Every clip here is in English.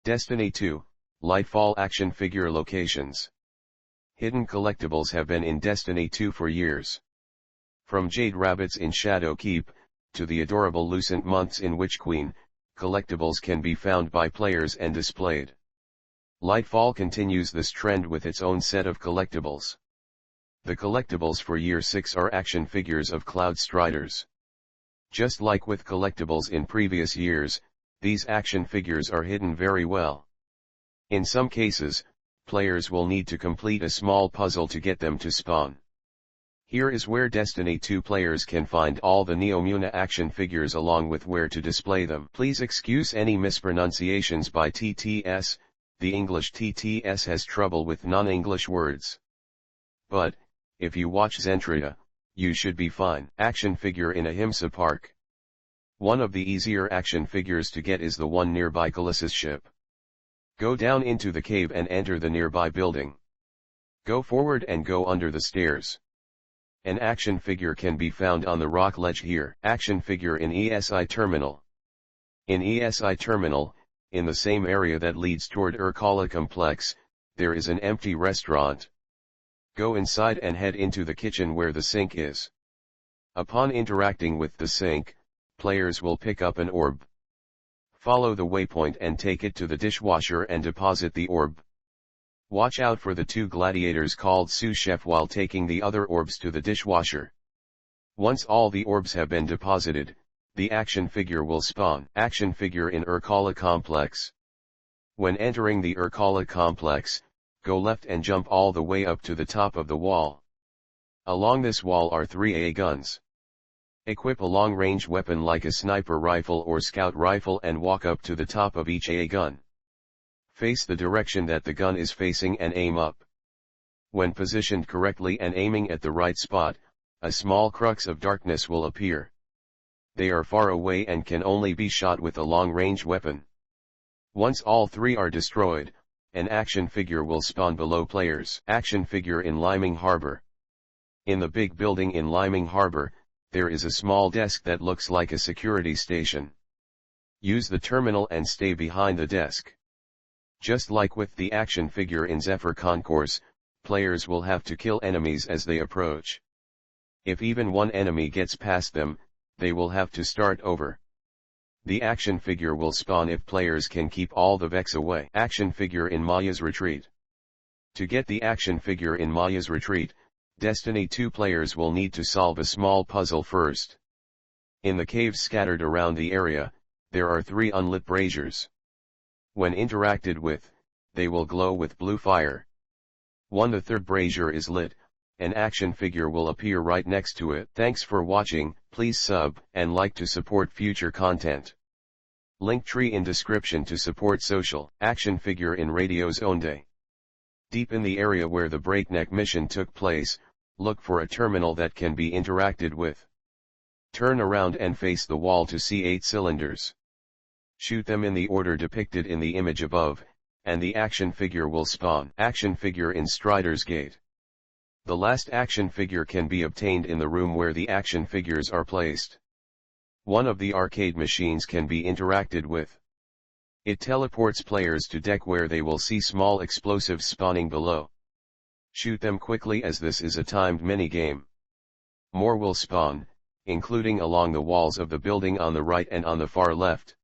Destiny 2, Lightfall action figure locations. Hidden collectibles have been in Destiny 2 for years. From jade rabbits in Shadow Keep, to the adorable lucent months in Witch Queen, collectibles can be found by players and displayed. Lightfall continues this trend with its own set of collectibles. The collectibles for Year 6 are action figures of Cloud Striders. Just like with collectibles in previous years, these action figures are hidden very well. In some cases, players will need to complete a small puzzle to get them to spawn. Here is where Destiny 2 players can find all the Neomuna action figures along with where to display them. Please excuse any mispronunciations by TTS, the English TTS has trouble with non-English words. But, if you watch Zentria, you should be fine. Action figure in Ahimsa Park. One of the easier action figures to get is the one nearby Callisis ship. Go down into the cave and enter the nearby building. Go forward and go under the stairs. An action figure can be found on the rock ledge here. Action figure in ESI Terminal. In ESI Terminal, in the same area that leads toward Urkala Complex, there is an empty restaurant. Go inside and head into the kitchen where the sink is. Upon interacting with the sink, players will pick up an orb. Follow the waypoint and take it to the dishwasher and deposit the orb. Watch out for the two gladiators called sous chef while taking the other orbs to the dishwasher. Once all the orbs have been deposited, the action figure will spawn. Action figure in Urkala Complex. When entering the Urkala Complex, go left and jump all the way up to the top of the wall. Along this wall are 3 AA guns. Equip a long-range weapon like a sniper rifle or scout rifle and walk up to the top of each AA gun. Face the direction that the gun is facing and aim up. When positioned correctly and aiming at the right spot, a small crux of darkness will appear. They are far away and can only be shot with a long-range weapon. Once all 3 are destroyed, an action figure will spawn below players. Action figure in Liming Harbor. In the big building in Liming Harbor, there is a small desk that looks like a security station. Use the terminal and stay behind the desk. Just like with the action figure in Zephyr Concourse, players will have to kill enemies as they approach. If even one enemy gets past them, they will have to start over. The action figure will spawn if players can keep all the Vex away. Action figure in Maya's Retreat. To get the action figure in Maya's Retreat, Destiny 2 players will need to solve a small puzzle first. In the caves scattered around the area, there are 3 unlit braziers. When interacted with, they will glow with blue fire. When the 3rd brazier is lit, an action figure will appear right next to it. Thanks for watching, please sub and like to support future content. Linktree in description to support social. Action figure in Radio's Onde. Deep in the area where the Breakneck mission took place, look for a terminal that can be interacted with. Turn around and face the wall to see 8 cylinders. Shoot them in the order depicted in the image above, and the action figure will spawn. Action figure in Strider's Gate. The last action figure can be obtained in the room where the action figures are placed. One of the arcade machines can be interacted with. It teleports players to deck where they will see small explosives spawning below. Shoot them quickly as this is a timed minigame. More will spawn, including along the walls of the building on the right and on the far left.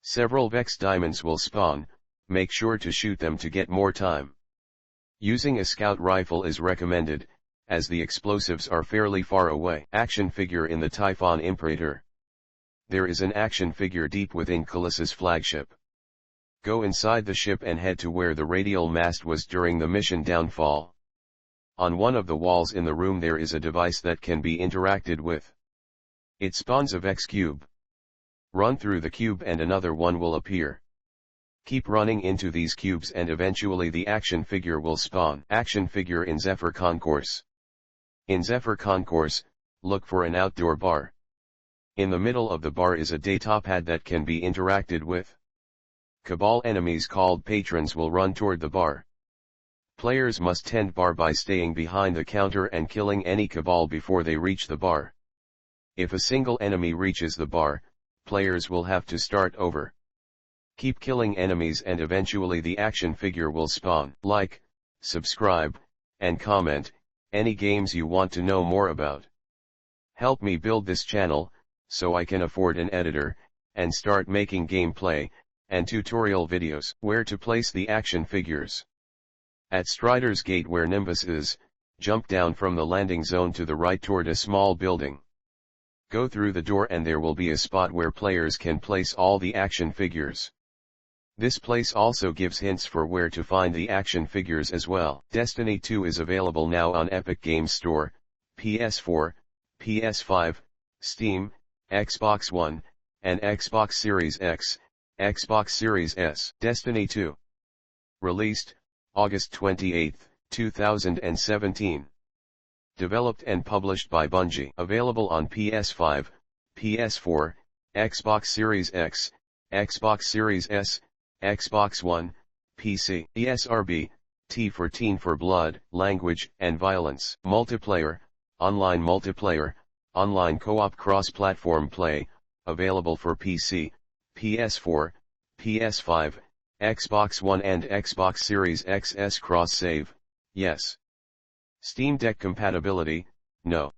Several Vex diamonds will spawn, make sure to shoot them to get more time. Using a scout rifle is recommended, as the explosives are fairly far away. Action figure in the Typhon Imperator. There is an action figure deep within Callisis flagship. Go inside the ship and head to where the radial mast was during the mission Downfall. On one of the walls in the room there is a device that can be interacted with. It spawns a Vex cube. Run through the cube and another one will appear. Keep running into these cubes and eventually the action figure will spawn. Action figure in Zephyr Concourse. In Zephyr Concourse, look for an outdoor bar. In the middle of the bar is a data pad that can be interacted with. Cabal enemies called patrons will run toward the bar. Players must tend bar by staying behind the counter and killing any Cabal before they reach the bar. If a single enemy reaches the bar, players will have to start over. Keep killing enemies and eventually the action figure will spawn. Like, subscribe, and comment any games you want to know more about. Help me build this channel, so I can afford an editor, and start making gameplay and tutorial videos. Where to place the action figures. At Strider's Gate where Nimbus is, jump down from the landing zone to the right toward a small building. Go through the door and there will be a spot where players can place all the action figures. This place also gives hints for where to find the action figures as well. Destiny 2 is available now on Epic Games Store, PS4, PS5, Steam, Xbox One, and Xbox Series X, Xbox Series S. Destiny 2. Released, August 28, 2017. Developed and published by Bungie. Available on PS5, PS4, Xbox Series X, Xbox Series S, Xbox One, PC. ESRB, T for Teen for Blood, Language, and Violence. Multiplayer, online co-op cross-platform play, available for PC, PS4, PS5, Xbox One and Xbox Series XS cross-save, yes. Steam Deck compatibility, no.